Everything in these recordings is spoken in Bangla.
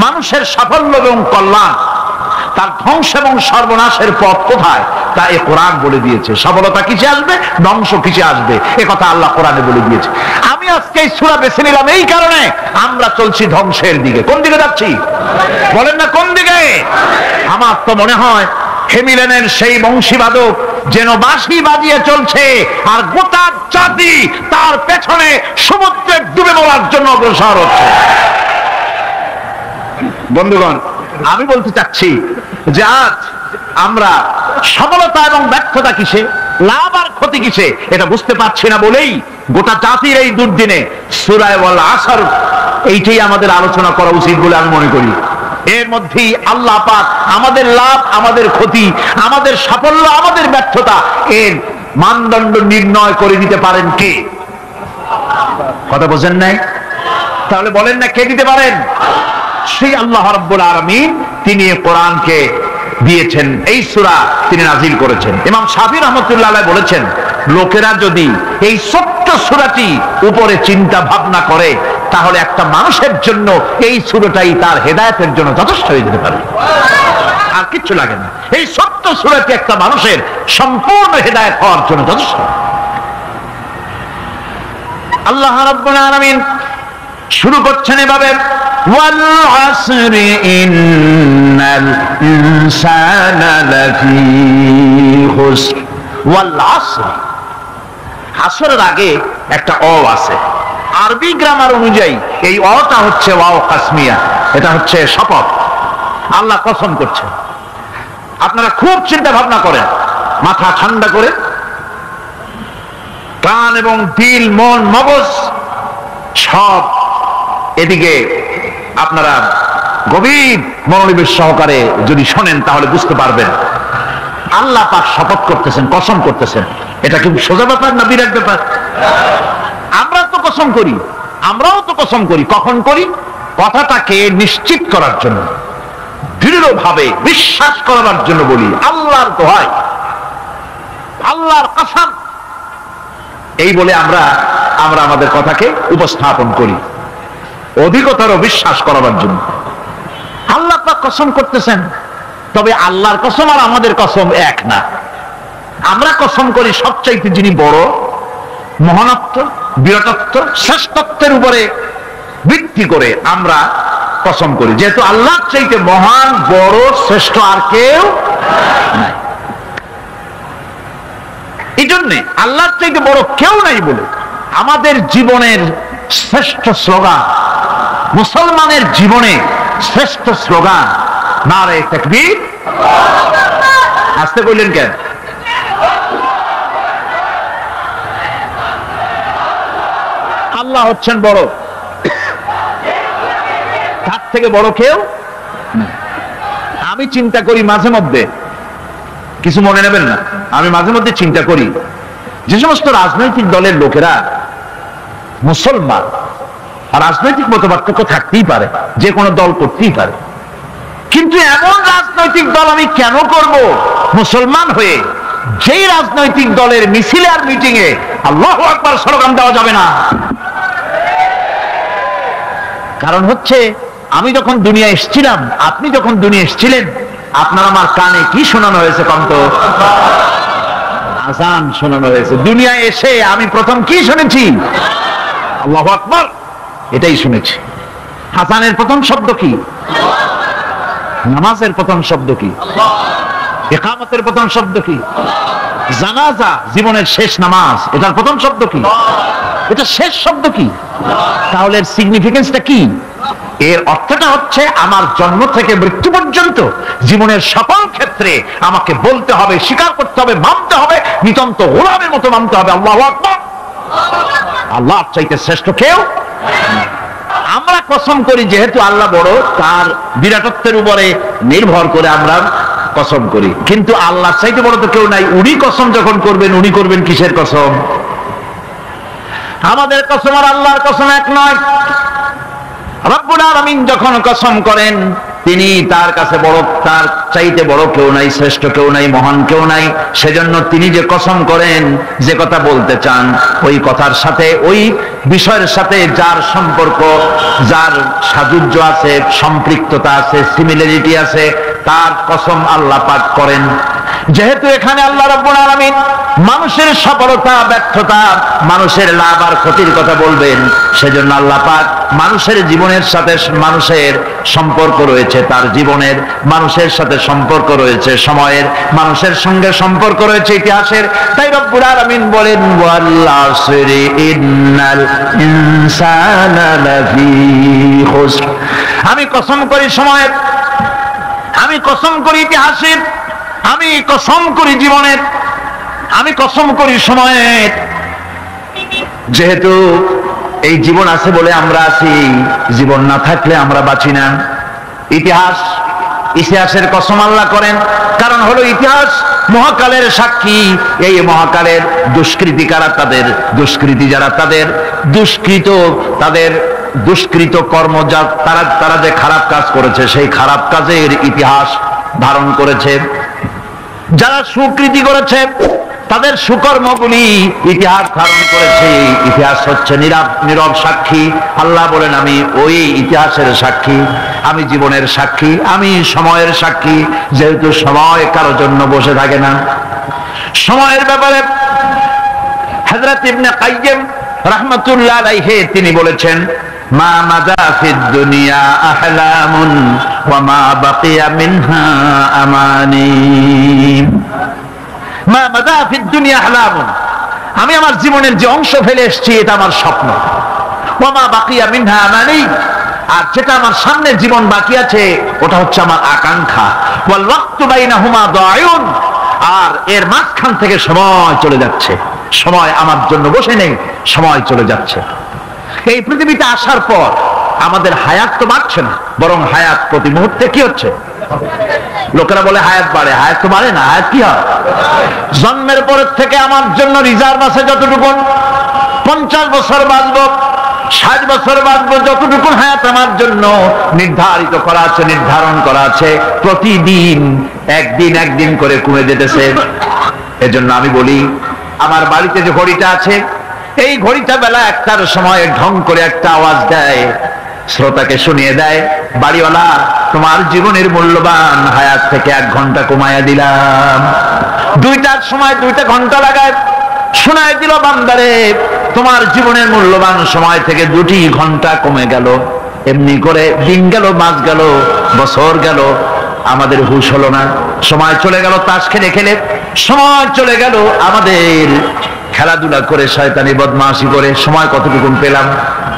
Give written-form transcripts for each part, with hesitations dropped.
মানুষের সাফল্য এবং কল্যাণ, তার ধ্বংস এবং সর্বনাশের পথ কোথায় তা এই কোরআন বলে দিয়েছে। সফলতা কিসে আসবে, ধ্বংস কিসে আসবে, এ কথা আল্লাহ কোরআনে বলে দিয়েছে। আমি আজকে এই সূরা বেছে নিলাম এই কারণে, আমরা চলছি ধ্বংসের দিকে। কোন দিকে যাচ্ছি বলেন না, কোন দিকে? আমার তো মনে হয় হেমিলেনের সেই বংশীবাদক যেন বাঁশি বাজিয়ে চলছে, আর গোটা জাতি তার পেছনে সমুদ্রে ডুবে মরার জন্য অগ্রসর হচ্ছে। বন্ধুগণ, আমি বলতে চাচ্ছি যে আজ আমরা সফলতা এবং ব্যর্থতা কিসে, লাভ আর ক্ষতি কিসে, এটা বুঝতে পারছি না বলেই গোটা জাতির এই দুর্দিনে সূরা ওয়াল আসর এইটাই আমাদের আলোচনা করা উচিত বলে আমি মনে করি। এর মধ্যেই আল্লাহ পাক আমাদের লাভ, আমাদের ক্ষতি, আমাদের সাফল্য, আমাদের ব্যর্থতা এর মানদণ্ড নির্ণয় করে দিতে পারেন কে? কথা বোঝেন নাই? তাহলে বলেন না, কে দিতে পারেন? সেই আল্লাহ রাব্বুল আলামিন, তিনি কোরআনকে দিয়েছেন, এই সূরা তিনি নাযিল করেছেন। ইমাম শাফি রাহমাতুল্লাহ আলাইহি বলেছেন, লোকেরা যদি এই ছোট্ট সূরাটি উপরে চিন্তা ভাবনা করে তাহলে একটা মানুষের জন্য এই সূরাটাই তার হেদায়েতের জন্য যথেষ্ট হয়ে যেতে পারে, আর কিছু লাগে না। এই ছোট্ট সূরাটি একটা মানুষের সম্পূর্ণ হেদায়েত হওয়ার জন্য যথেষ্ট। আল্লাহ রাব্বুল আলামিন শুরু করছেন এভাবে, ওয়াল আসরি ইন্নাল ইনসানা লাফি খুসর। ওয়াল আসরি, আসরের আগে একটা অ আছে। আরবি গ্রামার অনুযায়ী এই অটা হচ্ছে ওয়াও কাসমিয়া, এটা হচ্ছে শপথ, আল্লাহ কসম করছে। আপনারা খুব চিন্তা ভাবনা করেন, মাথা ঠান্ডা করে, প্রাণ এবং দিল, মন, মগজ সব এদিকে আপনারা গভীর মনোনিবেশ সহকারে যদি শোনেন তাহলে বুঝতে পারবেন আল্লাহ পাক শপথ করতেছেন, কসম করতেছেন। এটা কি সোজা ব্যাপার না বিরাট ব্যাপার? আমরা তো কসম করি, আমরাও তো কসম করি। কখন করি? কথাটাকে নিশ্চিত করার জন্য, দৃঢ়ভাবে বিশ্বাস করার জন্য বলি, আল্লাহর দোহাই, আল্লাহর কসম, এই বলে আমরা আমাদের কথাকে উপস্থাপন করি অধিকতর বিশ্বাস করার জন্য। আল্লাহ পাক কসম করতেছেন, তবে আল্লাহর কসম আর আমাদের কসম এক না। আমরা কসম করি সবচাইতে যিনি বড়, মহানত্ব, বিরাটত্ব, শ্রেষ্ঠত্বের উপরে ভিত্তি করে আমরা কসম করি, যেহেতু আল্লাহর চাইতে মহান, বড়, শ্রেষ্ঠ আর কেউ নাই। এই জন্যে আল্লাহর চাইতে বড় কেউ নাই বলে আমাদের জীবনের শ্রেষ্ঠ স্লোগান, মুসলমানের জীবনে শ্রেষ্ঠ স্লোগান নারে তাকবীর। আসতে বললেন কেন? আল্লাহ হচ্ছেন বড়, তার থেকে বড় কেউ। আমি চিন্তা করি মাঝে মধ্যে, কিছু মনে নেবেন না, আমি মাঝে মধ্যে চিন্তা করি যে সমস্ত রাজনৈতিক দলের লোকেরা মুসলমান, আর রাজনৈতিক মতপার্থক্য থাকতেই পারে, যে কোনো দল করতেই পারে, কিন্তু এমন রাজনৈতিক দল আমি কেন করব মুসলমান হয়ে, যেই রাজনৈতিক দলের মিছিলে আর মিটিং এ আল্লাহু আকবার স্লোগান দেওয়া যাবে না? কারণ হচ্ছে, আমি যখন দুনিয়া এসেছিলাম, আপনি যখন দুনিয়া এসেছিলেন, আপনার আমার কানে কি শোনানো হয়েছে? কন্ত আযান শোনানো হয়েছে। দুনিয়া এসে আমি প্রথম কি শুনেছি? আল্লাহু আকবার, এটাই শুনেছি। আযানের প্রথম শব্দ কি? নামাজের প্রথম শব্দ কি? ইকামতের প্রথম শব্দ কি? জানাজা, জীবনের শেষ নামাজ, এটার প্রথম শব্দ কি? এটা শেষ শব্দ কি? তাহলে এর সিগনিফিকেন্সটা কি? এর অর্থটা হচ্ছে, আমার জন্ম থেকে মৃত্যু পর্যন্ত জীবনের সকল ক্ষেত্রে আমাকে বলতে হবে, স্বীকার করতে হবে, মানতে হবে, নিতান্ত গোলামের মতো মানতে হবে আল্লাহু আকবার, আল্লাহর চাইতে শ্রেষ্ঠ কেউ। আমরা কসম করি যেহেতু আল্লাহ বড়, তার বিরাটত্বের উপরে নির্ভর করে আমরা কসম করি, কিন্তু আল্লাহর চাইতে বড় তো কেউ নাই। উনি কসম যখন করবেন, উনি করবেন কিসের কসম? আমাদের কসম আর আল্লাহর কসম এক নয়। রব্বুল আলামিন যখন কসম করেন, তিনি তার কাছে বড়, তার চাইতে বড় কেউ নাই, শ্রেষ্ঠ কেউ নাই, মহান কেউ নাই। সেজন্য তিনি যে কসম করেন, যে কথা বলতে চান, ওই কথার সাথে, ওই বিষয়ের সাথে যার সম্পর্ক, যার সাযুজ্য আছে, সম্পৃক্ততা আছে, সিমিলারিটি আছে, তার কসম আল্লাহ পাক করেন। যেহেতু এখানে আল্লাহ রাব্বুল আলামিন মানুষের সফলতা, ব্যর্থতা, মানুষের লাভ আর ক্ষতির কথা বলবেন, সেজন্য আল্লাহ পাক মানুষের জীবনের সাথে, মানুষের সম্পর্ক রয়েছে, তার জীবনের, মানুষের সাথে সম্পর্ক রয়েছে, সময়ের, মানুষের সঙ্গে সম্পর্ক রয়েছে ইতিহাসের। তাই রব্বুল আলামিন বলেন, ওয়াল আসরি ইন্নাল ইনসানা লাফি খুসর। আমি কসম করি সময়ের, আমি কসম করি ইতিহাসের, আমি কসম করি জীবনের, আমি কসম করি সময়ের। যেহেতু এই জীবন আছে বলে আমরা আছি, জীবন না থাকলে আমরা বাঁচি না। ইতিহাসের কসম আল্লাহ করেন, কারণ হলো ইতিহাস মহাকালের সাক্ষী। এই মহাকালের দুষ্কৃতি কারা, তাদের দুষ্কৃতি যারা, তাদের দুষ্কৃত, তাদের দুষ্কৃত কর্ম, যা তারা যে খারাপ কাজ করেছে, সেই খারাপ কাজের ইতিহাস ধারণ করেছে। যারা সুকৃতি করেছে, তাদের সুকর্মগুলি ইতিহাস ধারণ করেছে। ইতিহাস হচ্ছে নীরব সাক্ষী। আল্লাহ বলেন, আমি ওই ইতিহাসের সাক্ষী, আমি জীবনের সাক্ষী, আমি সময়ের সাক্ষী। যেহেতু সময় কারোর জন্য বসে থাকে না। সময়ের ব্যাপারে হযরত ইবনে কাইয়্যিম রাহমাতুল্লাহ আলাইহি তিনি বলেছেন, মা মাযা ফিদ দুনিয়া আহলামুন ওয়া মা বাকিয়া মিনহা আমানি। মা মাযা ফিদ দুনিয়া আহলামুন, আমি আমার জীবনের যে অংশ ফেলে এসেছি এটা আমার স্বপ্ন। ওয়া মা বাকিয়া মিনহা আমানি, আর যেটা আমার সামনে জীবন বাকি আছে ওটা হচ্ছে আমার আকাঙ্ক্ষা। ওয়াল ওয়াক্তু বাইনাহুমা দায়ুন, আর এর মাঝখান থেকে সময় চলে যাচ্ছে। সময় আমার জন্য বসে নেই, সময় চলে যাচ্ছে। এই পৃথিবীতে আসার পর আমাদের হায়াত তো বাড়ছে না, বরং হায়াত প্রতি মুহূর্তে কি হচ্ছে? লোকেরা বলে হায়াত বাড়ে, হায়াত তো বাড়ে না। হায়াত কি হয়? জন্মের পরের থেকে আমার জন্য রিজার্ভ আছে যতটুকু, 50 বছর বাঁচবো, 60 বছর বাঁচবো, যতটুকু হায়াত আমার জন্য নির্ধারিত করা আছে, নির্ধারণ করা আছে, প্রতিদিন একদিন একদিন করে কমে যেতেছে। এজন্য আমি বলি, আমার বাড়িতে যে ঘড়িটা আছে, এই ঘড়িটা বেলা 1টার সময় ঢং করে একটা আওয়াজ দেয়, শ্রোতাকে শুনিয়ে দেয়, বাড়িওয়ালা তোমার জীবনের মূল্যবান হায়াত থেকে 1 ঘন্টা কমায়া দিলাম। 2টার সময় 2টা ঘন্টা লাগায় শোনায় দিল, বান্দারে তোমার জীবনের মূল্যবান সময় থেকে 2টি ঘন্টা কমে গেল। এমনি করে দিন গেল, মাস গেল, বছর গেল, আমাদের হুঁশ হলো না। সময় চলে গেল তাস খেলে খেলে, সময় চলে গেল আমাদের খেলাধুলা করে, শয়তানি বদমাশি করে। সময় কতটুকু পেলাম?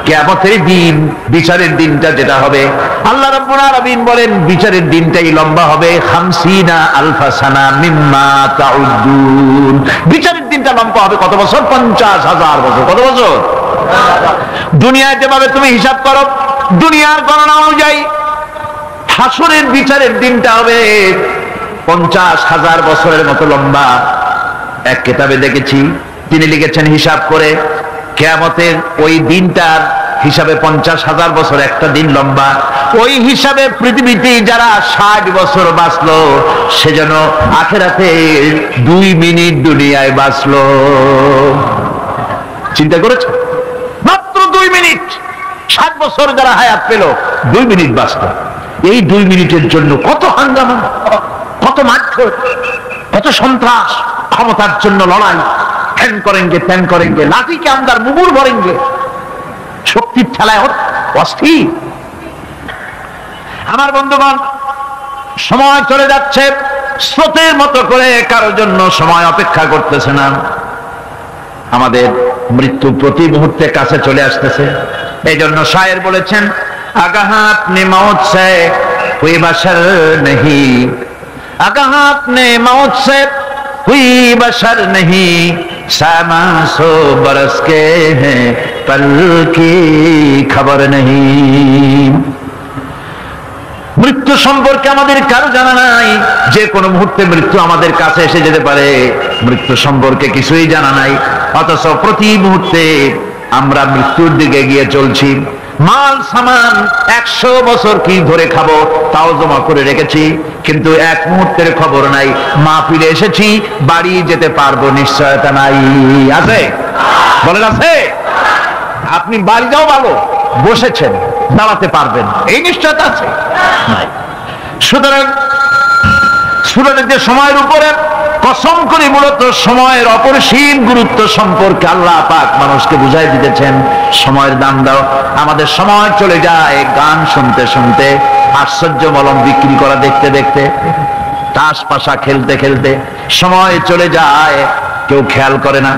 কিয়ামতের দিন, বিচারের দিনটা যেটা হবে, আল্লাহ রাব্বুল আলামিন বলেন বিচারের দিনটাই লম্বা হবে 50 আলফা সানা মিম্মা তাউদ্দুন। বিচারের দিনটা লম্বা হবে কত বছর? 50,000 বছর। কত বছর? দুনিয়ায় যেভাবে তুমি হিসাব করো, দুনিয়ার গণনা অনুযায়ী হাসরের বিচারের দিনটা হবে 50,000 বছরের মতো লম্বা। এক কিতাবে দেখেছি, তিনি লিখেছেন হিসাব করে, কিয়ামতের ওই দিনটার হিসাবে 50,000 বছর একটা দিন লম্বা। ওই হিসাবে পৃথিবীতে যারা 60 বছর বাঁচলো, সেজন্য আখিরাতে 2 মিনিট দুনিয়ায় বাঁচলো। চিন্তা করেছে? মাত্র 2 মিনিট। 60 বছর যারা হায়াত পেল, 2 মিনিট বাঁচলো। এই 2 মিনিটের জন্য কত হাঙ্গামা, কত মারধর, কত সন্ত্রাস, ক্ষমতার জন্য লড়াই, ধ্যান করেনগে ত্যান করেনগে, লাঠিকে আমদার মুগুর ভরেনগে, শক্তির ঠেলায় অস্থির। আমার বন্ধুগণ, সময় চলে যাচ্ছে স্রোতের মতো করে, কারোর জন্য সময় অপেক্ষা করতেছে না। আমাদের মৃত্যু প্রতি মুহূর্তে কাছে চলে আসতেছে। এই জন্য শায়ের বলেছেন, আগাহ আপনে মৌত সে কোই বশর নেহি, আগাহ আপনে মৌত সে कोई बशर नहीं, सामा 100 बरस के हैं पल की खबर नहीं। মৃত্যু সম্পর্কে আমাদের কারো জানা নাই, যে কোনো মুহূর্তে মৃত্যু আমাদের কাছে এসে যেতে পারে। মৃত্যু সম্পর্কে কিছুই জানা নাই, অথচ প্রতি মুহূর্তে আমরা মৃত্যুর দিকে এগিয়ে চলছি। মাল সামান 100 বছর কি ধরে খাবো তাও জমা করে রেখেছি, কিন্তু এক মুহূর্তের খবর নাই। মাহফিলে এসেছি, বাড়ি যেতে পারবো নিশ্চয়তা নাই। আছে? বলেন আছে? আপনি বাড়ি যাও ভালো, বসেছেন, দাঁড়াতে পারবেন, এই নিশ্চয়তা আছে? নাই। সুতরাং যে সময়ের উপরে কসম করে মূলত সময়ের অপরিসীম গুরুত্ব সম্পর্কে আল্লাহ পাক মানুষকে বুঝাই দিতেছেন। সময়ের দাম দাও। আমাদের সময় চলে যায় গান শুনতে শুনতে, আশ্চর্য মলম বিক্রি করা দেখতে দেখতে, তাস পাশা খেলতে খেলতে সময় চলে যায়, কেউ খেয়াল করে না।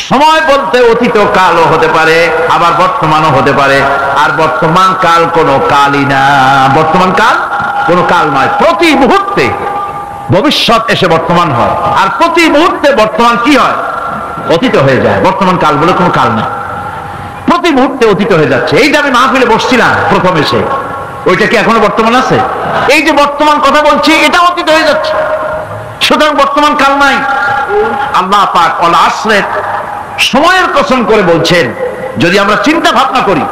সময় বলতে অতীত কালও হতে পারে, আবার বর্তমানও হতে পারে। আর বর্তমান কাল কোনো কালই না, বর্তমান কাল কোনো কাল নয়। প্রতি মুহূর্তে ভবিষ্যৎ এসে বর্তমান হয়, আর প্রতি মুহূর্তে বর্তমান কি হয়? অতীত হয়ে যায়। বর্তমান কাল বলে কোনো কাল না, প্রতি মুহূর্তে অতীত হয়ে যাচ্ছে। এই যে আমি মাহফিলে বসছিলাম প্রথম এসে, ওইটা কি এখনো বর্তমান আছে? এই যে বর্তমান কথা বলছি, এটা অতীত হয়ে যাচ্ছে। সুতরাং বর্তমান কাল নাই। আল্লাহ পাক ওয়াল আসরের সময়ের কসম করে বলছেন। যদি আমরা চিন্তা ভাবনা করি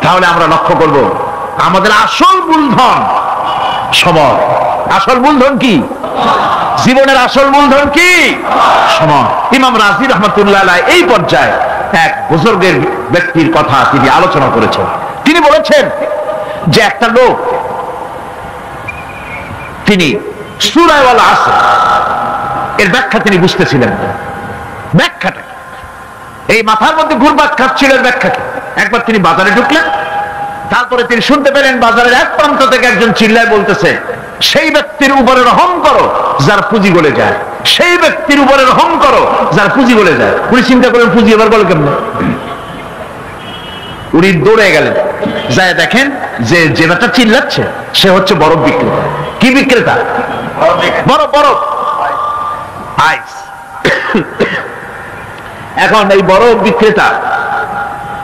তাহলে আমরা লক্ষ্য করব আমাদের আসল মূলধন সময়। আসল মূলধন কি? জীবনের আসল মূলধন কি? সময়। ইমাম রাজি রহমতুল্লাহ আলাইহি এই পর্যায়ে এক বুজুর্গের ব্যক্তির কথা তিনি আলোচনা করেছেন। তিনি বলেছেন যে একটা লোক, তিনি সূরা ওয়াল আসর এর ব্যাখ্যা তিনি বুঝতেছিলেন। ব্যাখ্যাটা এই মাথার মধ্যে ঘুরপাক খাচ্ছিল, ব্যাখ্যাটা। একবার তিনি বাজারে ঢুকলেন, তারপরে তিনি শুনতে পেলেন বাজারের এক প্রান্ত থেকে একজন চিল্লায় বলতেছে, সেই ব্যক্তির উপরে রহম করো যার পুঁজি গলে যায়, সেই ব্যক্তির উপরে রহম করো যার পুঁজি গলে যায়। উনি চিন্তা করেন পুঁজি এবার গলে কেমন? উনি দৌড়ে গেলেন, যায় দেখেন যে যেটা চিল্লাচ্ছে সে হচ্ছে বরফ বিক্রেতা। কি বিক্রেতা? বরফ আইস। এখন এই বরফ বিক্রেতা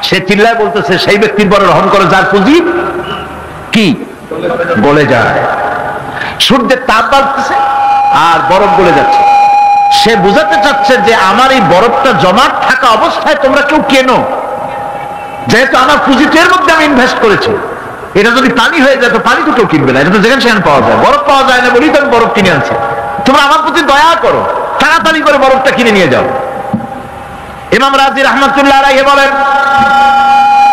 সে চিল্লায় বলতেছে, সেই ব্যক্তির পরে রহম করো যার পুঁজি কি গলে যায়। সূর্যের তাপ বাড়তেছে আর বরফ গলে যাচ্ছে। সে বুঝাতে চাচ্ছে যে আমার এই বরফটা জমাট থাকা অবস্থায় তোমরা কেউ কেনো, যেহেতু আমার পুঁজি এর মধ্যে আমি ইনভেস্ট করেছি। এটা যদি পানি হয়ে যায় তো পানি তো কেউ কিনবে না, এটা তো যেখানে সেখানে পাওয়া যায়। বরফ পাওয়া যায় না বলেই তো আমি বরফ কিনে আনছি। তোমরা আমার প্রতি দয়া করো, তাড়াতাড়ি করে বরফটা কিনে নিয়ে যাও। ইমাম রাজি রহমতুল্লাহ আলাইহি বলেন,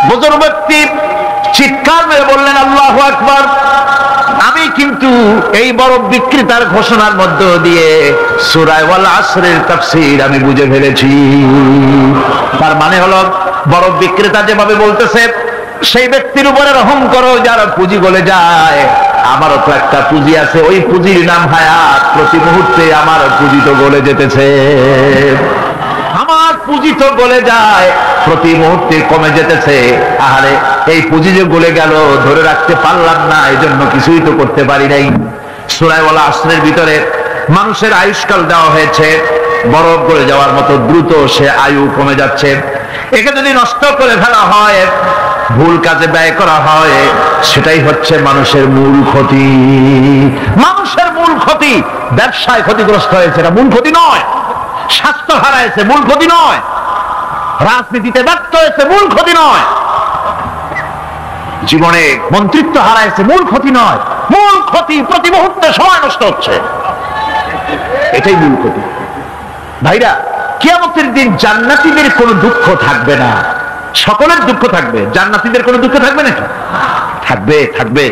বুজুর্গ ব্যক্তি চিৎকার মেরে বললেন, আল্লাহু আকবার। আমি কিন্তু এই বরফ বিক্রেতার ঘোষণার মধ্য দিয়ে সূরা ওয়াল আসরের তাফসীর আমি বুঝে ফেলেছি। তার মানে হলো বরফ বিক্রেতা যেভাবে বলতেছে সেই ব্যক্তির উপরে রহম করো যার পুঁজি গলে যায়, আমারও তো একটা পুঁজি আছে, ওই পুঁজির নাম হায়াত। প্রতি মুহূর্তে আমার পুঁজি তো গলে যেতেছে, আমার পুঁজি তো গলে যায়, প্রতি মুহূর্তে কমে যেতেছে। আহারে এই পুঁজি যে গলে গেল, ধরে রাখতে পারলাম না, এই জন্য কিছুই তো করতে পারি নাই। সূরা ওয়াল আসরের ভিতরে মানুষের আয়ুষ্কাল দেওয়া হয়েছে, বরফ গলে যাওয়ার মতো দ্রুত সে আয়ু কমে যাচ্ছে। একে যদি নষ্ট করে ফেলা হয়, ভুল কাজে ব্যয় করা হয়, সেটাই হচ্ছে মানুষের মূল ক্ষতি। মানুষের মূল ক্ষতি। ব্যবসায় ক্ষতিগ্রস্ত হয়েছে, এটা মূল ক্ষতি নয়। স্বাস্থ্য হারাইছে, মূল ক্ষতি নয়। রাজনীতিতে ব্যর্থ হয়েছে, মূল ক্ষতি নয়। জীবনে মন্ত্রিত্ব হারাইছে, মূল ক্ষতি নয়। মূল ক্ষতি প্রতি মুহূর্তে সময় নষ্ট হচ্ছে, এটাই মূল ক্ষতি। ভাইরা, কিয়ামতের দিন জান্নাতীদের কোনো দুঃখ থাকবে না, সকলের দুঃখ থাকবে। জান্নাতীদের কোনো দুঃখ থাকবে নাকি? থাকবে, থাকবে।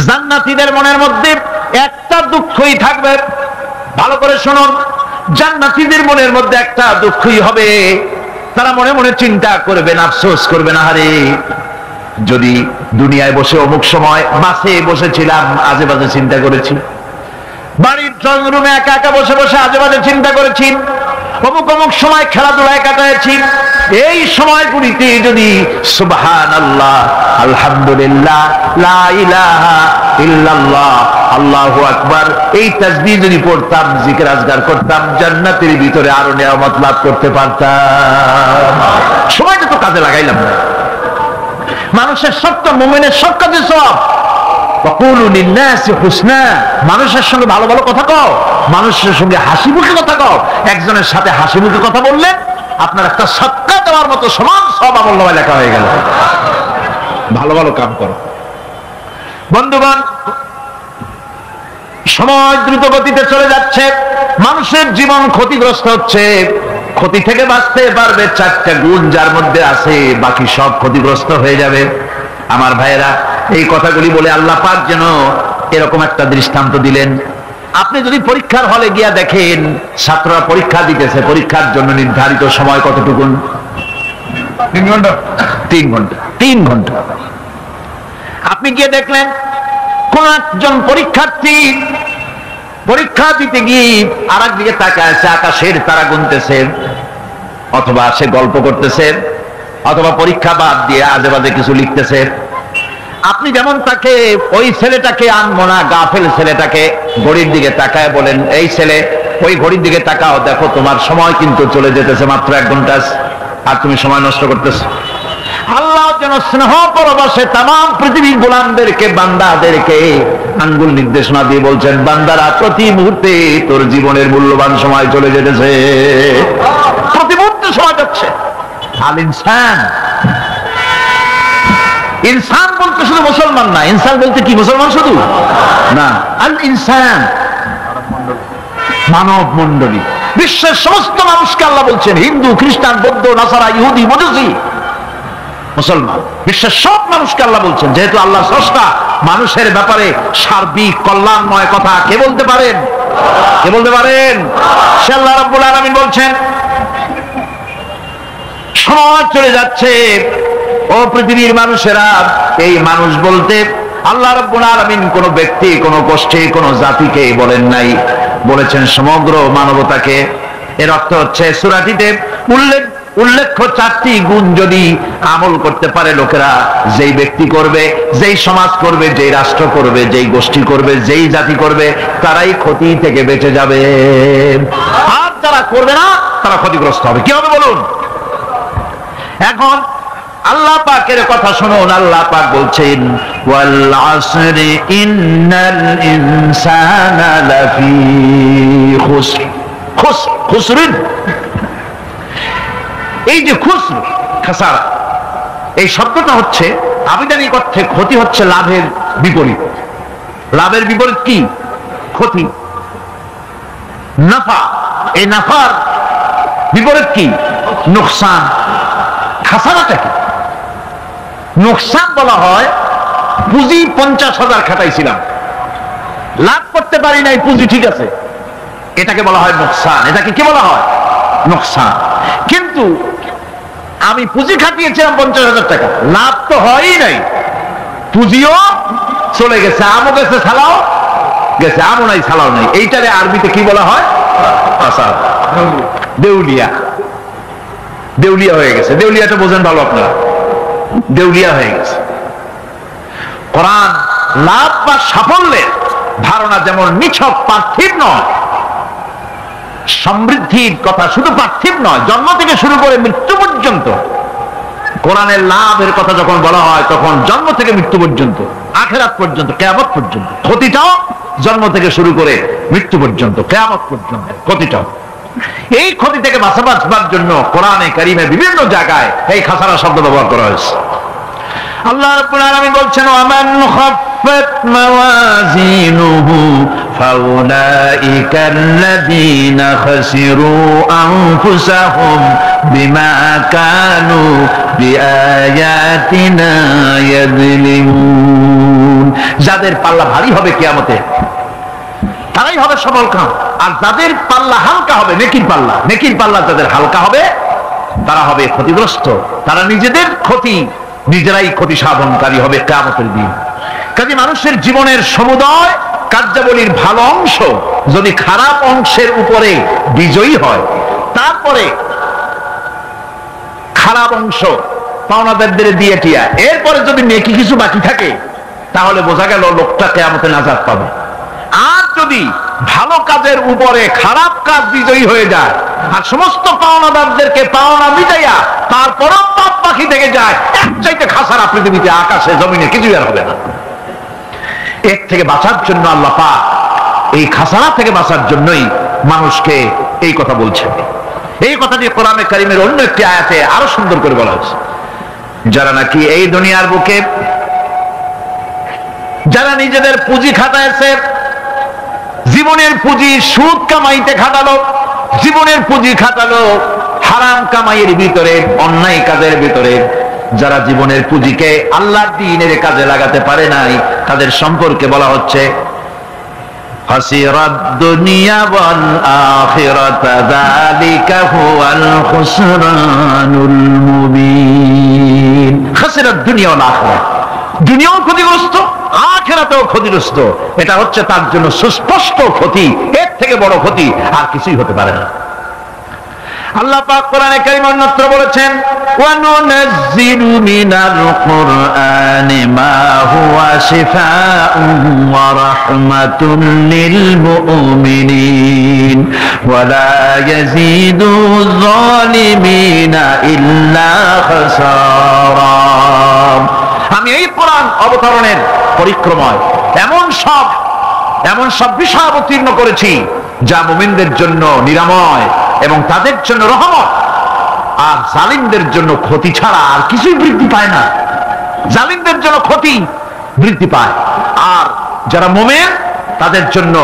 জান্নাতীদের মনের মধ্যে একটা দুঃখই থাকবে। ভালো করে শুনুন, জান্নাতীদের মনের মধ্যে একটা দুঃখই হবে। তারা মনে মনে চিন্তা করবেন, আফসোস করবেন, আরে যদি দুনিয়ায় বসে অমুক সময় বাসে বসেছিলাম, আজে বাজে চিন্তা করেছি, বাড়ির ড্রয়িং রুমে একা একা বসে বসে আজে বাজে চিন্তা করেছি, অমুক অমুক সময় খেলাধুলায় কাটাইছি, এই সময়গুলিতে যদি সুবহানাল্লাহ, আলহামদুলিল্লাহ, লা ইলাহা ইল্লাল্লাহ, আল্লাহু আকবার এই তাসবিহ যদি পড়তাম, জিকির আজগার করতাম, জান্নাতের ভিতরে আরো নিয়ামত লাভ করতে পারতাম। সময়টা তো কাজে লাগাইলাম না। মানুষের সত্য, মুমিনের সব কাজে সব। ওয়াকুলু লিন্নাসি হুসনা, মানুষের সঙ্গে ভালো ভালো কথা কও, মানুষের সঙ্গে হাসি মুখে কথা কও। একজনের সাথে হাসি মুখে কথা বললে আপনার একটা সদকা দেওয়ার মতো সমান সব আমলনামায় লেখা হয়ে গেল। ভালো ভালো কাম করো। বন্ধুগণ, সময় দ্রুত গতিতে চলে যাচ্ছে, মানুষের জীবন ক্ষতিগ্রস্ত হচ্ছে। ক্ষতি থেকে বাঁচতে পারবে 4টা গুণ যার মধ্যে আছে, বাকি সব ক্ষতিগ্রস্ত হয়ে যাবে। আমার ভাইয়েরা, এই কথাগুলি বলে আল্লাহ পাক যেন এরকম একটা দৃষ্টান্ত দিলেন। আপনি যদি পরীক্ষার হলে গিয়া দেখেন ছাত্ররা পরীক্ষা দিতেছে, পরীক্ষার জন্য নির্ধারিত সময় কতটুকু? 3 ঘন্টা। 3 ঘন্টা, 3 ঘন্টা। আপনি গিয়ে দেখলেন কোন একজন পরীক্ষার্থী পরীক্ষা দিতে গিয়ে আর একদিকে তাকায় আছে, আকাশের তারা গুনতেছে, অথবা সে গল্প করতেছে, অথবা পরীক্ষা বাদ দিয়ে আজে বাজে কিছু লিখতেছে। আপনি যেমন তাকে, ওই ছেলেটাকে আনবো না, গাফেল ছেলেটাকে ঘড়ির দিকে তাকায় বলেন, এই ছেলে ওই ঘড়ির দিকে তাকাও, দেখো তোমার সময় কিন্তু চলে যেতেছে, মাত্র 1 ঘন্টা আর তুমি সময় নষ্ট করতেছো। আল্লাহ যেন স্নেহ পরবশে তামাম পৃথিবীর গোলামদেরকে, বান্দাদেরকে আঙ্গুল নির্দেশনা দিয়ে বলছেন, বান্দারা প্রতি মুহূর্তে তোর জীবনের মূল্যবান সময় চলে যেতেছে, প্রতি মুহূর্তে সময় যাচ্ছে। আল ইনসান, ইনসান বলতে শুধু মুসলমান না, ইনসান বলতে কি মুসলমান শুধু না, আল ইনসান মানব মণ্ডলী, বিশ্বের সমস্ত মানুষকে আল্লাহ বলছেন, হিন্দু, খ্রিস্টান, বৌদ্ধ, নাসারা, ইহুদি, মজুসি, মুসলমান, বিশ্বের সব মানুষকে আল্লাহ বলছেন। যেহেতু আল্লাহ স্রষ্টা, মানুষের ব্যাপারে সার্বিক কল্যাণময় কথা কে বলতে পারেন? কে বলতে পারেন? সে আল্লাহ রাব্বুল আলামিন বলছেন, সময় চলে যাচ্ছে ও পৃথিবীর মানুষেরা। এই মানুষ বলতে আল্লাহ রাব্বুল আলামিন কোন ব্যক্তি, কোন গোষ্ঠী, কোন জাতিকে বলেন নাই, বলেছেন সমগ্র মানবতাকে। এর অর্থ হচ্ছে সূরাটিতে উল্লেখ্য 4টি গুণ যদি আমল করতে পারে লোকেরা, যেই ব্যক্তি করবে, যেই সমাজ করবে, যেই রাষ্ট্র করবে, যেই গোষ্ঠী করবে, যেই জাতি করবে, তারাই ক্ষতি থেকে বেঁচে যাবে। আর যারা করবে না তারা ক্ষতিগ্রস্ত হবে। কি হবে বলুন? এখন আল্লাহ পাকের কথা শুনুন। আল্লাহ পাক বলছেন, ওয়াল আসরি ইন্নাল ইনসানা লাফি খুসর। খুসরিন, এই যে খুসর, খাসারা, এই শব্দটা হচ্ছে আবিধানিক অর্থে ক্ষতি হচ্ছে লাভের বিপরীত। লাভের বিপরীত কি? ক্ষতি। নাফা, এই নাফার বিপরীত কি? নোকসান। খাসারাটা কি? নোকসান বলা হয় পুঁজি 50,000 খাটাইছিলাম, লাভ করতে পারি নাই, পুঁজি ঠিক আছে, এটাকে বলা হয় নোকসান। এটাকে কি বলা হয়? নোকসান। কিন্তু আমি পুঁজি খাটিয়েছিলাম 50,000 টাকা, লাভ তো হয়ই নাই, পুঁজিও চলে গেছে, আমও গেছে, ছালাও গেছে, আমও নাই, ছালাও নাই। এইটারে আরবিতে কি বলা হয়? দেউলিয়া। দেউলিয়া হয়ে গেছে। দেউলিয়াটা বোঝেন ভালো আপনারা, দেউলিয়া হয়ে গেছে। কোরআন লাভ বা সাফল্যের ধারণা যেমন নিছক পার্থিব নয়, সমৃদ্ধির কথা শুধু পার্থিব নয়, জন্ম থেকে শুরু করে মৃত্যু পর্যন্ত। কোরআনের লাভের কথা যখন বলা হয় তখন জন্ম থেকে মৃত্যু পর্যন্ত, আখিরাত পর্যন্ত, কিয়ামত পর্যন্ত। ক্ষতিটাও জন্ম থেকে শুরু করে মৃত্যু পর্যন্ত, কিয়ামত পর্যন্ত ক্ষতিটাও। এই ক্ষতি থেকে বাঁচাবার জন্য কোরআনে কারীমে বিভিন্ন জায়গায় এই খাসারা শব্দ ব্যবহার করা হয়েছে। আল্লাহ রাব্বুল আলামিন বলছেন, ওয়ামান খাফফাত মাওয়াজিনুহু ফাউলাইকাল্লাযীনা খাসিরু আনফুসাহুম বিমা কানু বিআয়াতিনা ইয়াযলিমুন। যাদের পাল্লা ভারী হবে কিয়ামতে তারাই হবে সফলকাম, আর যাদের পাল্লা হালকা হবে, নেকির পাল্লা, নেকির পাল্লা যাদের হালকা হবে তারা হবে ক্ষতিগ্রস্ত। তারা নিজেদের ক্ষতি নিজেরাই ক্ষতি সাধনকারী হবে কিয়ামতের দিন। কাজে মানুষের জীবনের সমুদয় কার্যাবলীর ভালো অংশ যদি খারাপ অংশের উপরে বিজয়ী হয়, তারপরে খারাপ অংশ পাওনাদারদের দিয়ে টিয়া, এরপরে যদি নেকি কিছু বাকি থাকে, তাহলে বোঝা গেল লোকটা কিয়ামতে নাজাত পাবে। আর যদি ভালো কাজের উপরে খারাপ কাজ বিজয়ী হয়ে যায় আর সমস্ত পাওনাদারদেরকে পাওনা মিটাইয়া তারপরও পাপ বাকি থেকে যায়, এক চাইতে খাসারা পৃথিবীতে, আকাশে, জমিনে কিছুই আর হবে না। এর থেকে বাঁচার জন্য আল্লাহ পাক, এই খাসারা থেকে বাঁচার জন্যই মানুষকে এই কথা বলছেন। এই কথাটি কোরআনে কারীমের অন্য একটি আয়াতে আরো সুন্দর করে বলা হয়েছে, যারা নাকি এই দুনিয়ার বুকে যারা নিজেদের পুঁজি খাটাইছে, জীবনের পুঁজি সুদ কামাইতে খাটালো, জীবনের পুঁজি খাটালো হারাম কামাইয়ের ভিতরে, অন্যায় কাজের ভিতরে, যারা জীবনের পুঁজিকে আল্লাহর দ্বীনের কাজে লাগাতে পারে নাই, তাদের সম্পর্কে বলা হচ্ছে হাসিরাদ দুনিয়া ওয়াল আখিরাতা যালিকা হুয়াল খুসরানুল মুবিন। হাসিরাদ দুনিয়া ওয়াল আখিরা, দুনিয়াও ক্ষতিগ্রস্ত, আখিরাতেও ক্ষতিগ্রস্ত। এটা হচ্ছে তার জন্য সুস্পষ্ট ক্ষতি, এর থেকে বড় ক্ষতি আর কিছুই হতে পারে না। আল্লাহ পাক কোরআনে কারীমে অন্যত্র বলেছেন ওয়া নুনাজ্জিলু মিনাল কুরআনি মা হুয়া শিফাউন ওয়া রাহমাতুন লিল মুমিনিন ওয়া লা ইয়াজিদু যালিমিনা ইল্লা খাসারা। আমি এই কোরআন অবতরণের পরিক্রমায় এমন সব বিষয় অবতীর্ণ করেছি যা মুমিনদের জন্য নিরাময় এবং তাদের জন্য রহমত, আর জালিমদের জন্য ক্ষতি ছাড়া আর কিছুই বৃদ্ধি পায় না। জালিমদের জন্য ক্ষতি বৃদ্ধি পায়, আর যারা মুমিন তাদের জন্য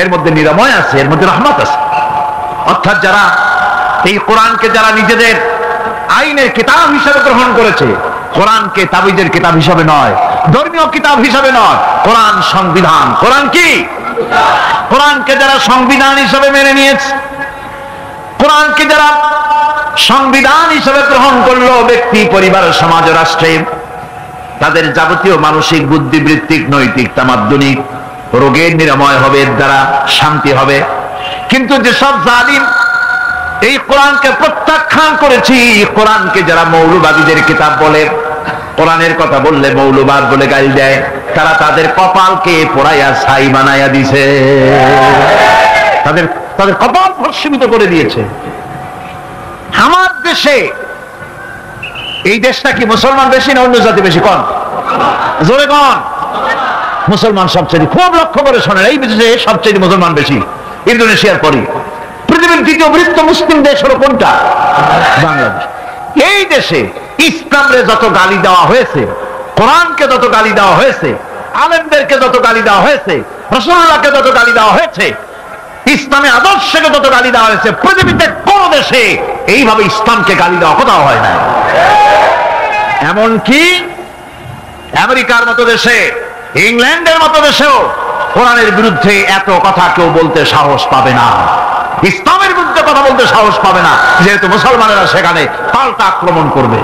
এর মধ্যে নিরাময় আছে, এর মধ্যে রহমত আছে। অর্থাৎ যারা এই কোরআনকে যারা নিজেদের আইনের কিতাব হিসেবে গ্রহণ করেছে, কোরআনকে তাবিজের কিতাব হিসাবে নয়, ধর্মীয় কিতাব হিসাবে নয়, কোরআন সংবিধান। কোরআন কি? কোরআনকে যারা সংবিধান হিসাবে মেনে নিয়েছে, কোরআনকে যারা সংবিধান হিসাবে গ্রহণ করলো, ব্যক্তি, পরিবার, সমাজ, রাষ্ট্রে, তাদের যাবতীয় মানসিক, বুদ্ধিবৃত্তিক, নৈতিক, তামাদ্দুনিক রোগের নিরাময় হবে, এর দ্বারা শান্তি হবে। কিন্তু যেসব জালিম এই কোরআনকে প্রত্যাখ্যান করেছি, কোরআনকে যারা মৌলবাদীদের কিতাব বলে, কোরআনের কথা বললে মৌলবাদ বলে গালি দেয়, তারা তাদের কপালকে পোড়াইয়া ছাই বানাইয়া দিছে, তাদের কপাল ভস্মীভূত করে দিয়েছে। আমার দেশে, এই দেশটা কি মুসলমান বেশি না অন্য জাতি বেশি? কোন জোরে কোন? মুসলমান সবচেয়ে। খুব লক্ষ্য করে শোনেন, এই দেশে সবচেয়ে মুসলমান বেশি, ইন্দোনেশিয়ার পরে। পৃথিবীর দ্বিতীয় বৃহত্তম মুসলিম দেশ হলো কোনটা? বাংলাদেশ। এই দেশে ইসলামরে যত গালি দেওয়া হয়েছে, কোরআনকে যত গালি দেওয়া হয়েছে, আলেমদেরকে যত গালি দেওয়া হয়েছে, রাসূলুল্লাহকে যত গালি দেওয়া হয়েছে, ইসলামের আদর্শকে যত গালি দেওয়া হয়েছে, পৃথিবীতে কোন দেশে এইভাবে ইসলামকে গালি দেওয়া কোথাও হয় না। এমনকি আমেরিকার মতো দেশে, ইংল্যান্ডের মতো দেশেও কোরআনের বিরুদ্ধে এত কথা কেউ বলতে সাহস পাবে না, ইসলামের বিরুদ্ধে কথা বলতে সাহস পাবে না, যেহেতু মুসলমানেরা সেখানে পাল্টা আক্রমণ করবে।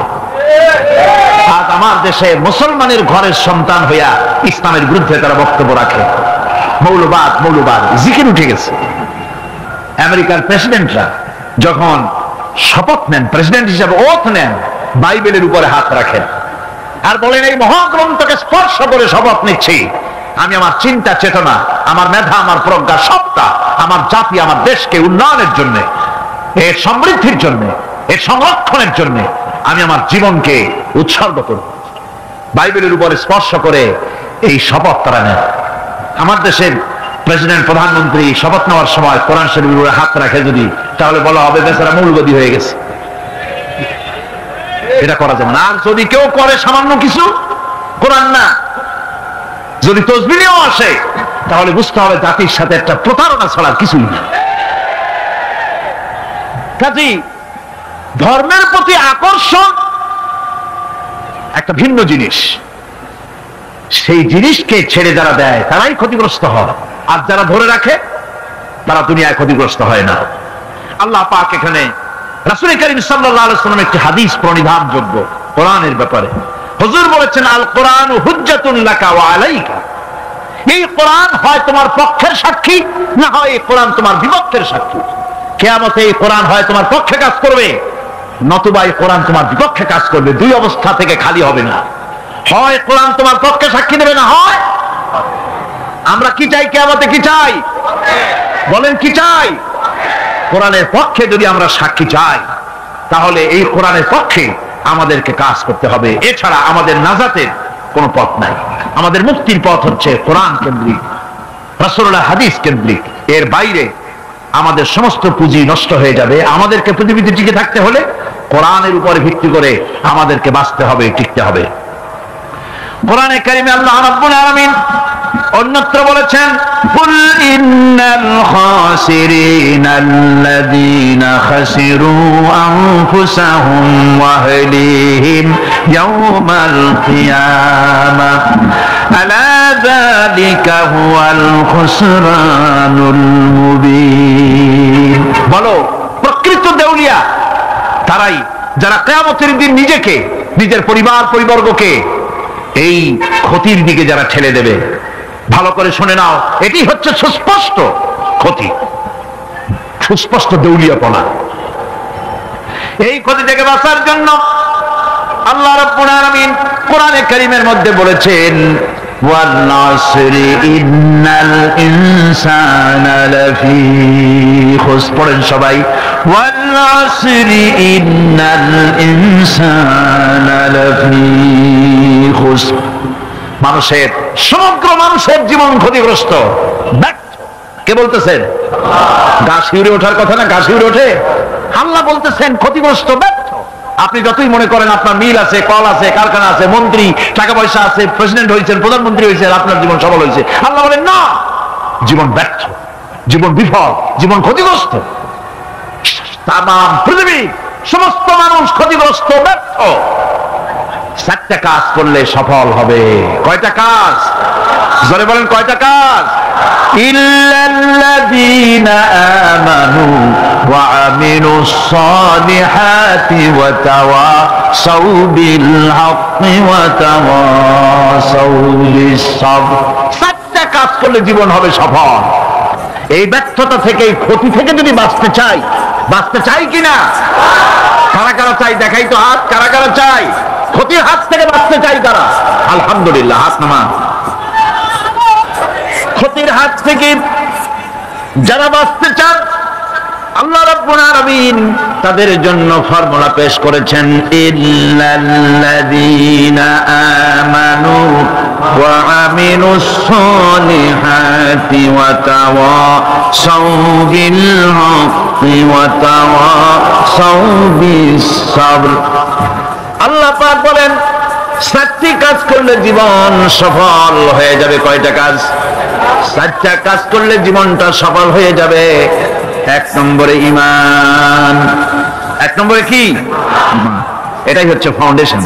আজ আমার দেশে মুসলমানের ঘরের সন্তান হইয়া ইসলামের বিরুদ্ধে তারা বক্তব্য রাখে। মৌলবাদ মৌলবাদ জিকির উঠে গেছে। আমেরিকার প্রেসিডেন্টরা যখন শপথ নেন, প্রেসিডেন্ট হিসাবে ওথ নেন, বাইবেলের উপরে হাত রাখেন আর বলেন এই মহাগ্রন্থকে স্পর্শ করে শপথ নিচ্ছি, আমি আমার চিন্তা চেতনা, আমার মেধা, আমার প্রজ্ঞা, সবটা আমার জাতি, আমার দেশকে উন্নয়নের জন্য, এর সমৃদ্ধির জন্য, এর সংরক্ষণের জন্য আমি আমার জীবনকে উৎসর্গ করব। বাইবেলের উপরে স্পর্শ করে এই শপথ তারা নেন। আমার দেশের প্রেসিডেন্ট, প্রধানমন্ত্রী শপথ নেওয়ার সময় কোরআন শরীফের উপরে হাত রাখে যদি, তাহলে বলা হবে বেচারা মৌলবাদী হয়ে গেছে। এটা করা যাবে না। আর যদি কেউ করে সামান্য কিছু, কোরআন না, যদি তসবিহও আসে, তাহলে বুঝতে হবে জাতির সাথে একটা প্রতারণা ছাড়া কিছুই না। কাজেই ধর্মের প্রতি আকর্ষণ একটা ভিন্ন জিনিস, সেই জিনিসকে ছেড়ে যারা দেয় তারাই ক্ষতিগ্রস্ত হয়, আর যারা ধরে রাখে তারা দুনিয়ায় ক্ষতিগ্রস্ত হয় না। আল্লাহ পাক এখানে রাসূল কারীম সাল্লাল্লাহু আলাইহি ওয়াসাল্লাম একটি হাদিস প্রণিধানযোগ্য কোরআনের ব্যাপারে। হুজুর বলেছেন আল কোরআনু হুজ্জাতুন লাকা ওয়া আলাইকা। এই কোরআন হয় তোমার পক্ষের সাক্ষী, না হয় এই কোরআন তোমার বিপক্ষের সাক্ষী। কিয়ামতে এই কোরআন হয় তোমার পক্ষে কাজ করবে, নতুবা এই কোরআন তোমার বিপক্ষে কাজ করবে। দুই অবস্থা থেকে খালি হবে না, হয় কোরআন তোমার পক্ষে সাক্ষী দেবে, না হয়। আমরা কি চাই? কিয়ামতে কি চাই? বলেন কি চাই? কোরআনের পক্ষে যদি আমরা সাক্ষী চাই, তাহলে এই কোরআনের পক্ষে আমাদেরকে কাজ করতে হবে। এছাড়া আমাদের নাজাতের কোন পথ নাই। আমাদের মুক্তির পথ হচ্ছে কোরআন কেন্দ্রিক, রাসূলুল্লাহ হাদিস কেন্দ্রিক। এর বাইরে আমাদের সমস্ত পুঁজি নষ্ট হয়ে যাবে। আমাদেরকে পৃথিবীতে টিকে থাকতে হলে কোরআনের উপরে ভিত্তি করে আমাদেরকে বাঁচতে হবে, টিকতে হবে। কোরআনে কারিমে আল্লাহ রাব্বুল আলামিন অন্যত্র বলেছেন, কুল ইন্নাল খাসিরিনাল্লাযীনা খাসিরু আনফুসাহুম ওয়া আহলিহিম ইয়াওমাল কিয়ামাহ আলা যালিকা হুয়াল খুসরানুল মুবিন। বলো, প্রকৃত দেউলিয়া তারাই যারা কিয়ামতের দিন নিজেকে, নিজের পরিবারবর্গকে এই ক্ষতির দিকে যারা ঠেলে দেবে। ভালো করে শুনে নাও, এটি হচ্ছে সুস্পষ্ট ক্ষতি, সুস্পষ্ট দেউলিয়াপনা। এই ক্ষতি থেকে বাঁচার জন্য আল্লাহ রাব্বুল আলামিন কোরআনে কারীমের মধ্যে বলেছেন, ওয়াল নাসরি ইন্নাল ইনসানা লাফি খুসর। পড়েন সবাই, ওয়াল নাসরি ইন্নাল ইনসানা লাফি খুসর। মানুষের, সমগ্র মানুষের জীবন ক্ষতিগ্রস্ত, ব্যর্থ। কে বলতেছেন? গা শিউরে ওঠার কথা না? গা শিউরে ওঠে। আল্লাহ বলতেছেন ক্ষতিগ্রস্ত, ব্যর্থ। আপনি যতই মনে করেন আপনার মিল আছে, কল আছে, কারখানা আছে, মন্ত্রী, টাকা পয়সা আছে, প্রেসিডেন্ট হয়েছেন, প্রধানমন্ত্রী হয়েছেন, আপনার জীবন সফল হয়েছে, আল্লাহ বলেন না, জীবন ব্যর্থ, জীবন বিফল, জীবন ক্ষতিগ্রস্ত। তামাম পৃথিবী, সমস্ত মানুষ ক্ষতিগ্রস্ত, ব্যর্থ। 4টা কাজ করলে সফল হবে। কয়টা কাজ? জোরে বলেন, কয়টা কাজ? ইল্লাল্লাযীনা আমানু ওয়া আমিলুস সালিহাতি ওয়া তাওয়াসাউ বিল হাক্কি ওয়া তাওয়াসাউ বিস সাবর। 4টা কাজ করলে জীবন হবে সফল। এই ব্যর্থতা থেকে, এই ক্ষতি থেকে যদি বাঁচতে চাই কিনা? কারা কারা চাই? দেখাই তো হাত। কারা কারা চাই? ক্ষতির হাত থেকে বাঁচতে চাই তারা? আলহামদুলিল্লাহ, হাত নামান। ক্ষতির হাত থেকে যারা বাঁচতে চান, আল্লাহ রাব্বুল আলামিন তাদের জন্য ফর্মুলা পেশ করেছেন, ইল্লাল্লাযীনা আমানু ওয়া আমিলুস সালিহাতি ওয়া তাওয়াসাউ বিল হাক্কি ওয়া তাওয়াসাউ বিস সাবর। আল্লাহ পাক বলেন 4টি কাজ করলে জীবন সফল হয়ে যাবে। কয়টা কাজ? 4টা কাজ করলে জীবনটা সফল হয়ে যাবে। 1 নম্বরে ঈমান। 1 নম্বরে কি? এটাই হচ্ছে ফাউন্ডেশন।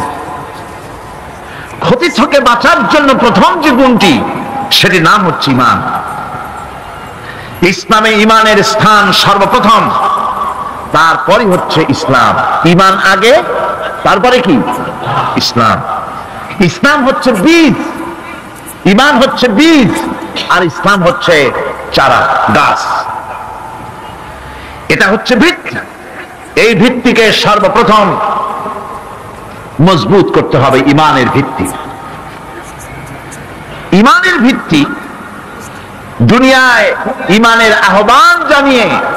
ক্ষতি থেকে বাঁচার জন্য প্রথম যে গুণটি, সেটি নাম হচ্ছে ঈমান। ইসলামে ঈমানের স্থান সর্বপ্রথম, তারপরে হচ্ছে ইসলাম। ঈমান আগে, তারপরে কি? ইসলাম। ইসলাম হচ্ছে বীজ, ঈমান হচ্ছে বীজ, আর ইসলাম হচ্ছে চারা, গাছ। এটা হচ্ছে ভিত্তি। এই ভিত্তিকে সর্বপ্রথম মজবুত করতে হবে। ঈমানের ভিত্তি, ঈমানের ভিত্তি দুনিয়ায় ঈমানের আহ্বান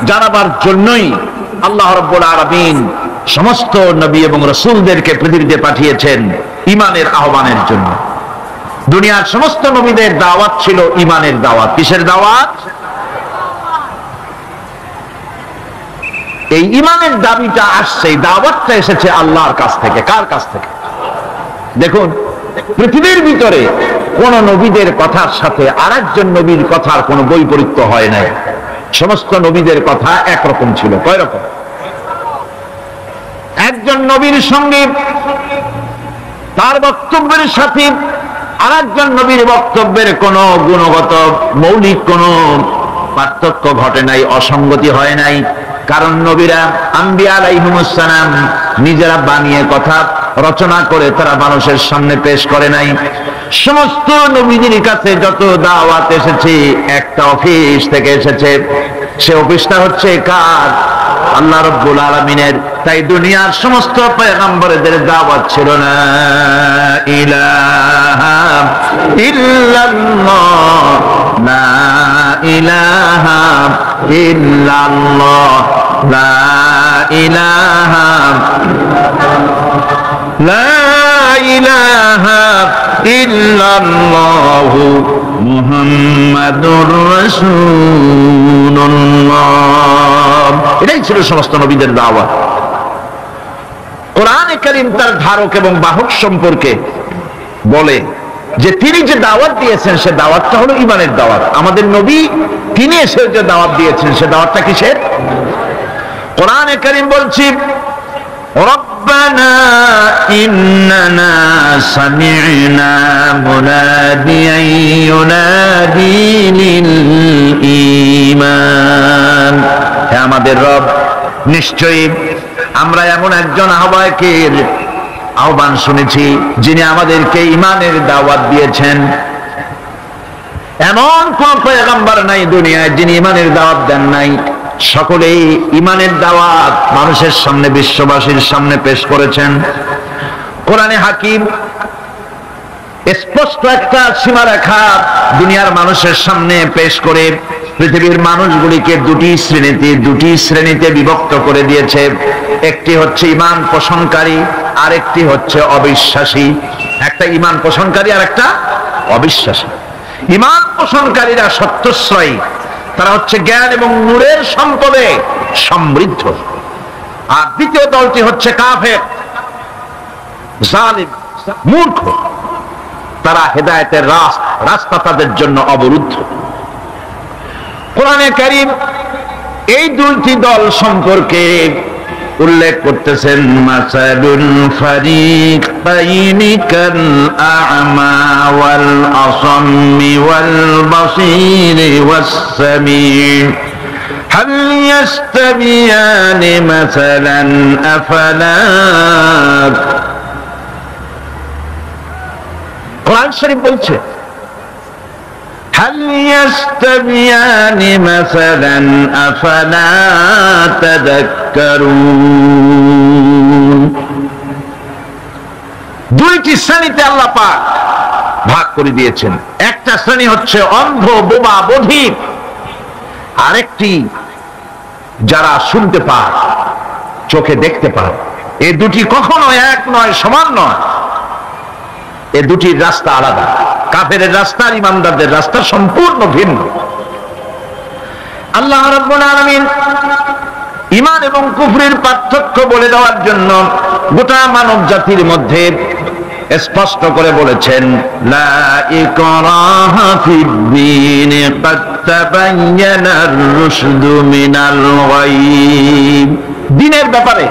জানাবার জন্যই আল্লাহ রাব্বুল আলামিন সমস্ত নবী এবং রাসূলদেরকে পৃথিবীতে পাঠিয়েছেন ঈমানের আহ্বানের জন্য। দুনিয়ার সমস্ত নবীদের দাওয়াত ছিল ঈমানের দাওয়াত। কিসের দাওয়াত? এই ঈমানের দাবিটা আসছে, দাওয়াতটা এসেছে আল্লাহর কাছ থেকে। কার কাছ থেকে? দেখুন, পৃথিবীর ভিতরে কোন নবীদের কথার সাথে আরেকজন নবীর কথার কোন বৈপরীত্য হয় নাই। সমস্ত নবীদের কথা একরকম ছিল। কয় রকম? একজন নবীর সঙ্গে তার বক্তব্যের সাথে আরেকজন নবীর বক্তব্যের কোন গুণগত মৌলিক কোন পার্থক্য ঘটে নাই, অসঙ্গতি হয় নাই। কারণ নবীরা, আম্বিয়া আলাইহিমুস সালাম, নিজেরা বানিয়ে কথা রচনা করে তারা মানুষের সামনে পেশ করে নাই। সমস্ত নবীদের কাছে যত দাওয়াত এসেছে, একটা অফিস থেকে এসেছে। সে অফিসটা হচ্ছে কার? আল্লাহ রাব্বুল আলামিনের। তাই দুনিয়ার সমস্ত পয়গম্বরদের দাওয়াত ছিল না ইলাহা ইল্লাল্লাহ, লা ইলাহা ইল্লাল্লাহ, লা ইলাহা, লা ইলাহা ইল্লাল্লাহু মুহাম্মাদুর রাসূলুল্লাহ। এটাই ছিল সমস্ত নবীদের দাওয়াত। কোরআনে কারীম তার ধারক এবং বাহক সম্পর্কে বলে যে তিনি যে দাওয়াত দিয়েছেন সে দাওয়াতটা হলো ঈমানের দাওয়াত। আমাদের নবী তিনি এসে যে দাওয়াত দিয়েছেন সে দাওয়াতটা কিসের? কোরআনে কারীম বলছি রব্বানা ইন্নানা সামি'না মুনাদিয়ান ইউনাদি লিল ঈমান। হে আমাদের রব, নিশ্চয়ই আমরা এমন একজন আহ্বায়কের আহ্বান শুনেছি যিনি আমাদেরকে ঈমানের দাওয়াত দিয়েছেন। এমন কোন পয়গম্বর নাই দুনিয়ায় যিনি ঈমানের দাওয়াত দেন নাই। সকলেই ঈমানের দাওয়াত মানুষের সামনে, বিশ্ববাসীর সামনে পেশ করেছেন। কোরআনে হাকিম স্পষ্ট একটা সীমারেখা দুনিয়ার মানুষের সামনে পেশ করে পৃথিবীর মানুষগুলিকে দুটি শ্রেণীতে বিভক্ত করে দিয়েছে। একটি হচ্ছে ঈমান পোষণকারী, আরেকটি হচ্ছে অবিশ্বাসী। একটা ঈমান পোষণকারী আর একটা অবিশ্বাসী। ঈমান পোষণকারীরা সত্যশ্রয়ী, তারা হচ্ছে জ্ঞান এবং নূরের সম্পদে সমৃদ্ধ। আর দ্বিতীয় দলটি হচ্ছে কাফের, জালিম, মূর্খ। তারা হেদায়েতের রাস্তা তাদের জন্য অবরুদ্ধ। কোরআনে কারীম এই দুইটি দল সম্পর্কে উল্লেখ করতেছেন মাসালুল ফারিকাইনি কাল আ'মা ওয়াল আসাম্মি ওয়াল বাসীরি ওয়াস সামি' হাল ইয়াস্তাবিয়ানি মাসালান আফালা। কোরআন শরীফ বলছে হাল ইয়াস্তাবিয়ানি মাসালান আফালা তাযাক্কারুন। দুইটি শ্রেণীতে আল্লাহ পাক ভাগ করে দিয়েছেন। একটা শ্রেণী হচ্ছে অন্ধ, বোবা, বধির। আরেকটি যারা শুনতে পায়, চোখে দেখতে পায়। এই দুটি কখনো এক নয়, সমান নয়। এই দুটির রাস্তা আলাদা। কাফেরের রাস্তা আর ঈমানদারদের রাস্তা সম্পূর্ণ ভিন্ন। আল্লাহ রাব্বুল আলামিন ঈমান এবং কুফরের পার্থক্য বলে দেওয়ার জন্য গোটা মানব জাতির মধ্যে স্পষ্ট করে বলেছেন লা ইকরাহা ফিদ-দীন ক্বাদ তাবায়্যানার রুশদু মিনাল গায়্। দ্বীনের ব্যাপারে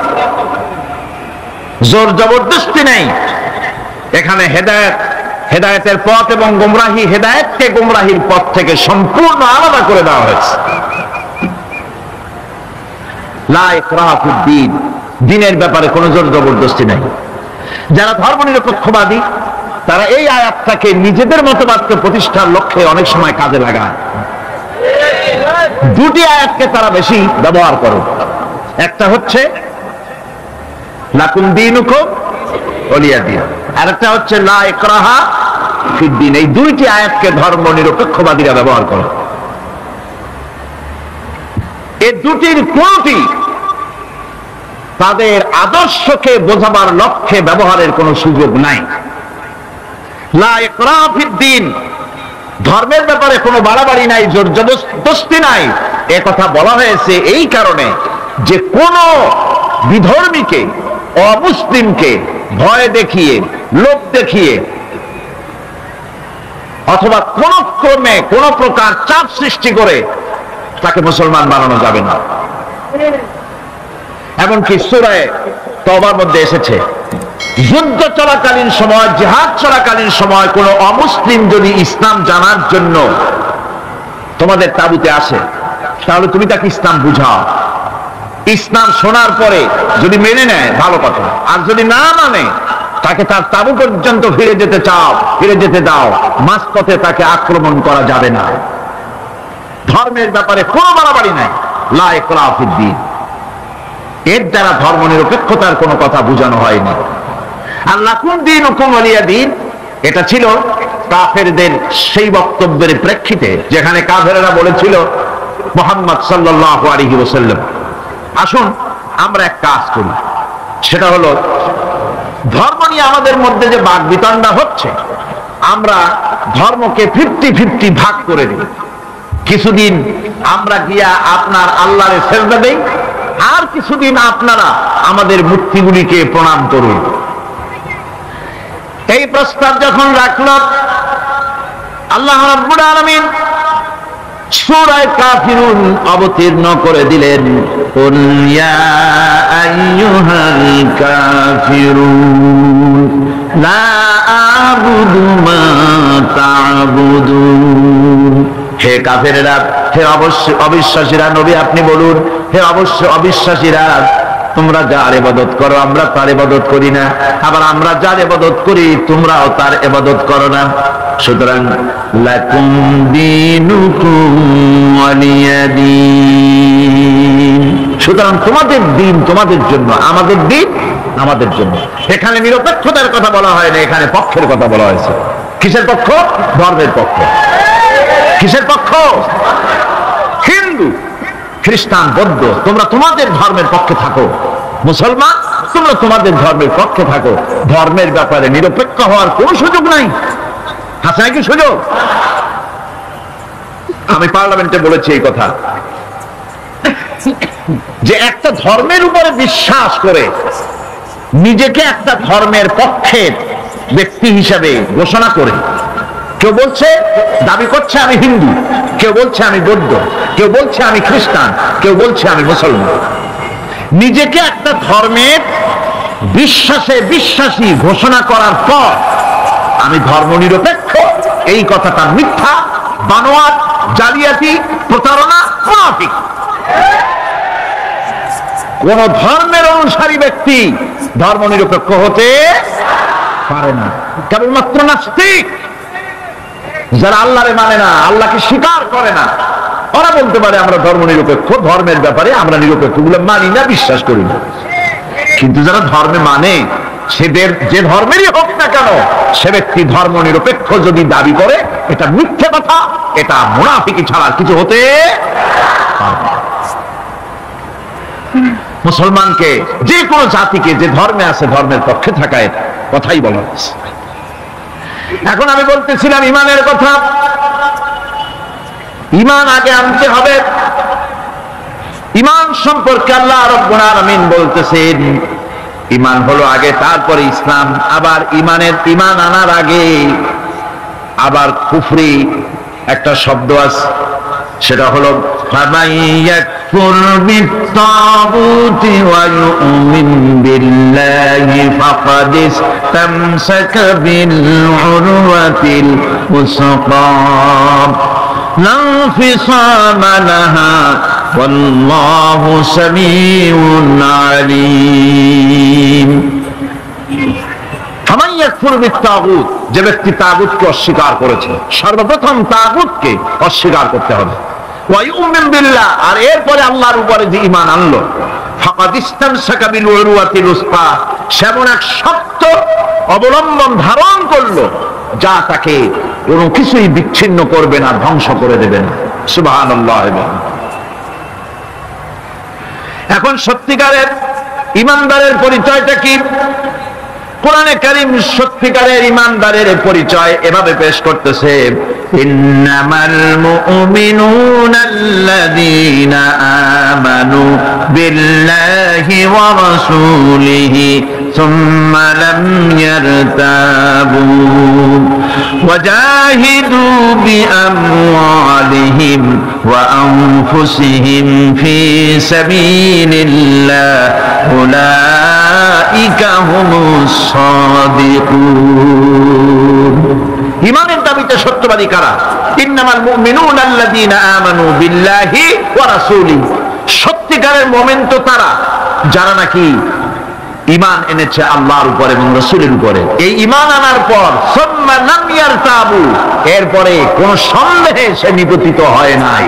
জোর জবরদস্তি নেই। এখানে হেদায়েতের পথ এবং গোমরাহি, হেদায়েতকে গোমরাহির পথ থেকে সম্পূর্ণ আলাদা করে দেওয়া হয়েছে। লা ইকরাহা ফিদ-দীন, দ্বীনের ব্যাপারে কোনো জোর জবরদস্তি নেই। যারা ধর্মনিরপেক্ষবাদী তারা এই আয়াতটাকে নিজেদের মতবাদকে প্রতিষ্ঠার লক্ষ্যে অনেক সময় কাজে লাগায়। দুটি আয়াতকে তারা বেশি ব্যবহার করে। একটা হচ্ছে লাকুম দীনুকুম ওয়ালিয়া দীন, আর একটা হচ্ছে লা ইকরাহা ফিদ-দীন। এই দুইটি আয়াতকে ধর্মনিরপেক্ষবাদীরা ব্যবহার করে। এই দুটির কোনটি তাদের আদর্শকে বোঝাবার লক্ষ্যে ব্যবহারের কোনো সুযোগ নাই। লা ইকরাহা ফিদ-দীন, ধর্মের ব্যাপারে কোনো বাড়াবাড়ি নাই, জোর জবরদস্তি নাই। এ কথা বলা হয়েছে এই কারণে যে কোন বিধর্মীকে, অমুসলিমকে ভয় দেখিয়ে, লোভ দেখিয়ে অথবা কোন ক্রমে কোন প্রকার চাপ সৃষ্টি করে তাকে মুসলমান বানানো যাবে না। এমনকি সূরা তওবার মধ্যে এসেছে যুদ্ধ চলাকালীন সময়, জিহাদ চলাকালীন সময় কোন অমুসলিম যদি ইসলাম জানার জন্য তোমাদের তাঁবুতে আসে তাহলে তুমি তাকে ইসলাম বুঝাও। ইসলাম শোনার পরে যদি মেনে নেয় ভালো কথা, আর যদি না মানে তাকে তার তাঁবু পর্যন্ত ফিরে যেতে দাও। মাঝপথে তাকে আক্রমণ করা যাবে না। ধর্মের ব্যাপারে কোনো বাড়াবাড়ি নাই। লা ইকরাহা ফিদ-দীন, এর দ্বারা ধর্মনিরপেক্ষতার কোনো কথা বোঝানো হয়নি। আর লাকুম দীনুকুম ওয়ালিয়া দীন, এটা ছিল কাফেরদের সেই বক্তব্যের প্রেক্ষিতে যেখানে কাফেরেরা বলেছিল মুহাম্মদ সাল্লাল্লাহু আলাইহি ওয়াসাল্লাম আসুন আমরা এক কাজ করি, সেটা হলো ধর্ম নিয়ে আমাদের মধ্যে যে বাকবিতণ্ডা হচ্ছে আমরা ধর্মকে 50-50 ভাগ করে দিই। কিছুদিন আমরা গিয়া আপনার আল্লাহরে সেজদা দেই, আর কিছুদিন আপনারা আমাদের মূর্তিগুলিকে প্রণাম করুন। এই প্রস্তাব যখন রাখল, আল্লাহ রাব্বুল আলামিন সূরা কাফিরুন অবতীর্ণ করে দিলেন, কুল ইয়া আইয়ুহাল কাফিরুন লা আ'বুদু মা তা'বুদুন। হে কাফেরেরা, হে অবিশ্বাসীরা, নবী আপনি বলুন, হে অবিশ্বাসীরা, তোমরা যার ইবাদত করো আমরা তার ইবাদত করি না, আবার আমরা যার ইবাদত করি তোমরাও তার ইবাদত করো না। সুতরাং লাকুম দীনুকুম ওয়ালিয়া দীন, সুতরাং তোমাদের দিন তোমাদের জন্য, আমাদের দিন আমাদের জন্য। এখানে নিরপেক্ষতার কথা বলা হয় না, এখানে পক্ষের কথা বলা হয়েছে। কিসের পক্ষ? ধর্মের পক্ষ। কিসের পক্ষ? হিন্দু, খ্রিস্টান, বৌদ্ধ, তোমরা তোমাদের ধর্মের পক্ষে থাকো। মুসলমান, তোমরা তোমাদের ধর্মের পক্ষে থাকো। ধর্মের ব্যাপারে নিরপেক্ষ হওয়ার কোন সুযোগ নাই। আছে নাকি সুযোগ? আমি পার্লামেন্টে বলেছি এই কথা, যে একটা ধর্মের উপরে বিশ্বাস করে নিজেকে একটা ধর্মের পক্ষের ব্যক্তি হিসাবে ঘোষণা করে, কেউ বলছে, দাবি করছে আমি হিন্দু, কেউ বলছে আমি বৌদ্ধ, কেউ বলছে আমি খ্রিস্টান, কেউ বলছে আমি মুসলমান, নিজেকে একটা ধর্মের বিশ্বাসী ঘোষণা করার পর আমি ধর্ম নিরপেক্ষ, এই কথাটা মিথ্যা, বানোয়াট, জালিয়াতি, প্রতারণা, মুনাফিক। কোন ধর্মের অনুসারী ব্যক্তি ধর্ম নিরপেক্ষ হতে পারে না। কেবলমাত্র নাস্তিক, যারা আল্লাহরে মানে না, আল্লাহকে স্বীকার করে না, ওরা বলতে পারে আমরা ধর্ম নিরপেক্ষ, ধর্মের ব্যাপারে আমরা নিরপেক্ষ, গুলো মানি না, বিশ্বাস করি না। কিন্তু যারা ধর্মে মানে, সেদের যে ধর্মেরই হোক না কেন, সে ব্যক্তি ধর্ম নিরপেক্ষ যদি দাবি করে, এটা মিথ্যে কথা, এটা মুনাফিকি ছাড়া কিছু হতে পারে না। মুসলমানকে, যে কোনো জাতিকে যে ধর্মে আছে ধর্মের পক্ষে থাকা, এটা কথাই বলা হচ্ছে। এখন আমি বলতেছিলাম ইমানের কথা। ইমান আগে আনতে হবে। ইমান সম্পর্কে আল্লাহ রাব্বুল আলামিন বলতেছেন, ইমান হলো আগে, তারপরে ইসলাম। আবার ইমান আনার আগে আবার কুফরি একটা শব্দ আছে, সেটা হলো ফামান ইয়াকফুর বিত্তাগুতি ওয়া ইউমিন বিল্লাহি ফাকাদ ইসতামসাকা বিল উরওয়াতিল উসকা লা ফিসামা লাহা ওয়াল্লাহু সামিউন আলীম। ফামান ইয়াকফুর বিত্তাগুত, যে ব্যক্তি তাগুতকে অস্বীকার করেছে, সর্বপ্রথম তাগুতকে অস্বীকার করতে হবে। ওয়া ইউমিন বিল্লাহ, আর এরপরে আল্লাহর উপরে যে ঈমান আনলো, ফাকাদ ইসতামসাকা বিল উরওয়াতিল উসকা, সেমন এক শক্ত অবলম্বন ধারণ করলো যা তাকে কোনো কিছুই বিচ্ছিন্ন করবে না, ধ্বংস করে দেবে না। সুবহানাল্লাহ। এখন সত্যিকারের ঈমানদারের পরিচয়টা কি? কোরআনে কারীম সত্যিকারের ঈমানদারের পরিচয় এভাবে পেশ করতেছে, ইন্নামাল মুমিনুনা আল্লাযীনা আমানু বিল্লাহি ওয়া রাসূলিহি সুম্মা লাম ইয়ারতাবু ওয়া জাহিদু বিআমওয়ালিহিম ওয়া আনফুসিহিম ফি সাবিলিল্লাহ উলাইকা হুমুস সাদিকুন। ঈমানের দাবিতে সত্যবাদী কারা? ইন্নামাল মুমিনুনা আল্লাযীনা আমানু বিল্লাহি ওয়া রাসূলিহি, সত্যিকারের মুমিন তো তারা যারা নাকি ঈমান এনেছে আল্লাহর উপর এবং রাসূলের উপরে। এই ঈমান আনার পর সুম্মা লাম ইয়ারতাবু, এরপরে কোন সন্দেহে সে নিপতিত হয় নাই,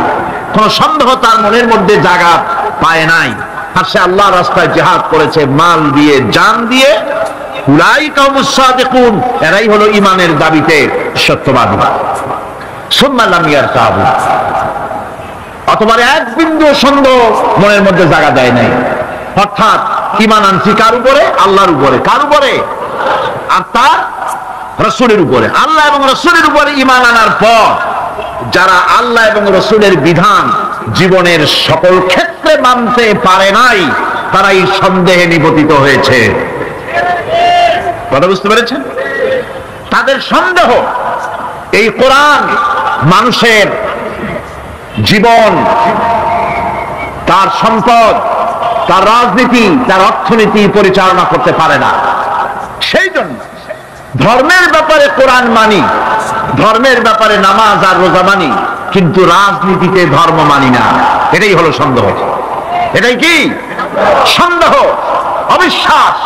কোন সন্দেহ তার মনের মধ্যে জায়গা পায় নাই, আর সে আল্লাহর রাস্তায় জিহাদ করেছে মাল দিয়ে, জান দিয়ে। উলাইকা হুমুস সাদিকুন, এরাই হলো ঈমানের দাবিতে সত্যবাদী। সুম্মা লাম ইয়ারতাবু, অথবা এক বিন্দু সন্দেহ মনের মধ্যে জায়গা দেয় নাই, অর্থাৎ ঈমান আনছি কার উপরে? আল্লাহর উপরে। কার উপরে? আর তার রাসূলের উপরে, আল্লাহ এবং রাসূলের উপরে ঈমান আনার পর যারা আল্লাহ এবং রাসূলের বিধান জীবনের সকল ক্ষেত্রে মানতে পারে নাই, তারাই সন্দেহে নিপতিত হয়েছে। কথা বুঝতে পেরেছেন? তাদের সন্দেহ এই কোরআন মানুষের জীবন, তার সম্পদ, তার রাজনীতি, তার অর্থনীতি পরিচালনা করতে পারে না। সেই জন্য ধর্মের ব্যাপারে কোরআন মানি, ধর্মের ব্যাপারে নামাজ আর রোজা মানি, কিন্তু রাজনীতিতে ধর্ম মানি না। এটাই হলো সন্দেহ। এটাই কি সন্দেহ, অবিশ্বাস।